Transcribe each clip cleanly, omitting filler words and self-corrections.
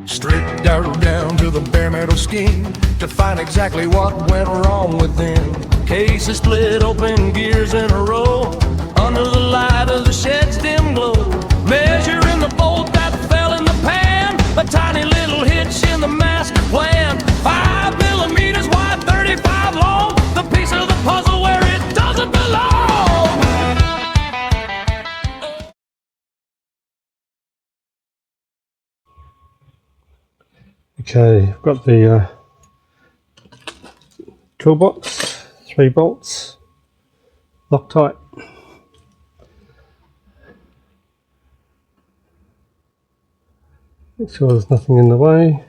Stripped down to the bare metal skin to find exactly what went wrong within. Case is split open, gears in a row, under the light of the shed's dim glow. Measuring the bolt that fell in the pan, a tiny little hitch in the master plan. 5 millimeters wide, 35 long, the piece of the puzzle where it doesn't belong. Okay, I've got the toolbox, 3 bolts, Loctite. Make sure there's nothing in the way.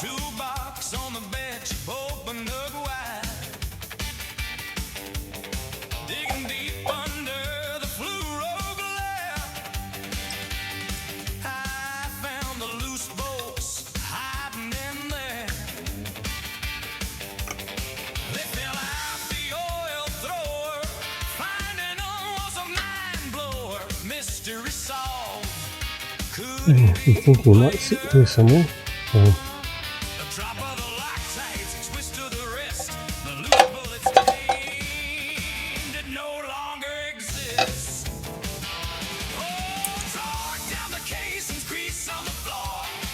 Toolbox on the bench, open up wide. Digging deep under the fluoro glare, I found the loose bolts hiding in there. They fell out the oil thrower, finding them was a mind blower. Mystery solved. I think you might sit here somewhere. So.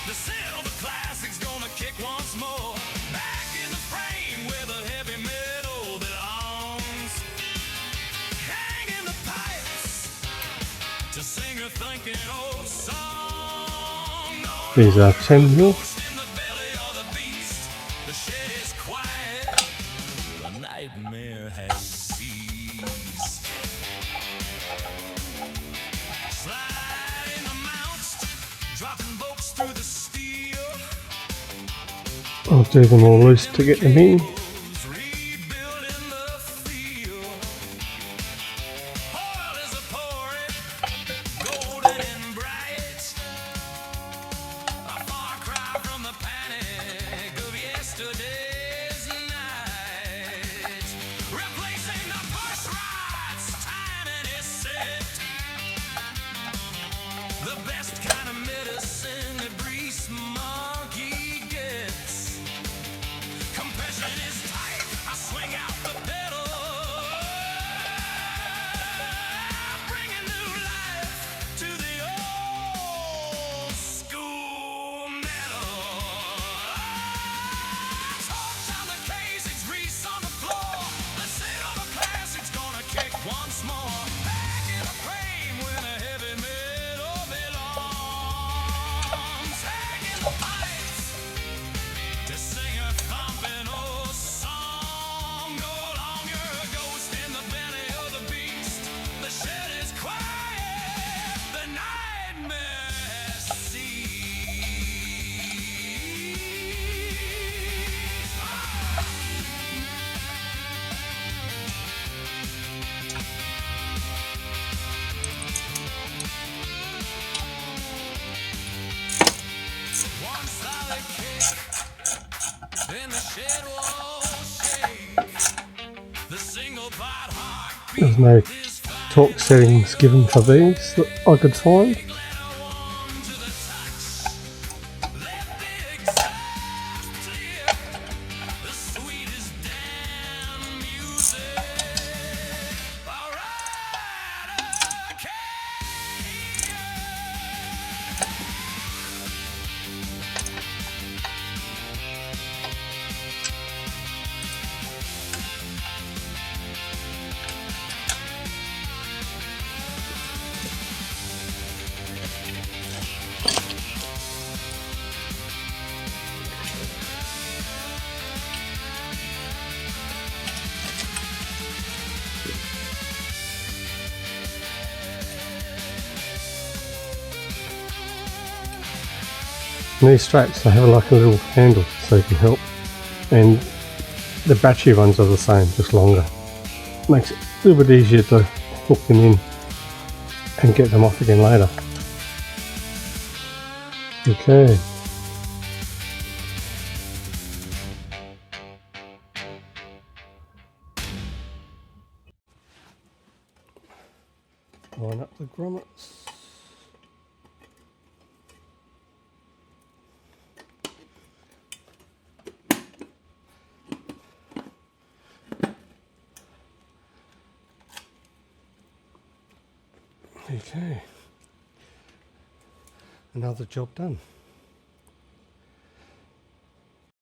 The silver classic's gonna kick once more. Back in the frame where the heavy metal belongs. Hanging the pipes to sing a thinking old song. These are 10 mil. In the belly of the beast, the shed is quiet. The nightmare has ceased. Sliding the mounts, dropping bolts through the steel. I'll do them all loose to get them in. Rebuilding the field. Oil is a-pouring, golden and bright. A far cry from the panic of yesterday's night. Replacing the push rods, timing is set. The best kind of medicine that grease monkey gets. Compression is tight, I swing out the pedal, bringing new life to the old school metal. Torch on the case, it's grease on the floor. The silver classic's gonna kick once more. Back in the frame where the heavy metal belongs. Hanging the pipes to sing a thumping old song. No longer a ghost in the belly of the beast. The shed is quiet, the nightmare has ceased. One solid kick, then the shed won't shake. The single part heartbeat There's no is torque settings given for these that I could find. to the touch. Let the exhaust clear. The sweetest damn music. Alright, okay. And these straps, they have like a little handle so you can help. And the battery ones are the same, just longer. Makes it a little bit easier to hook them in and get them off again later. Okay. Line up the grommets. Okay. Another job done.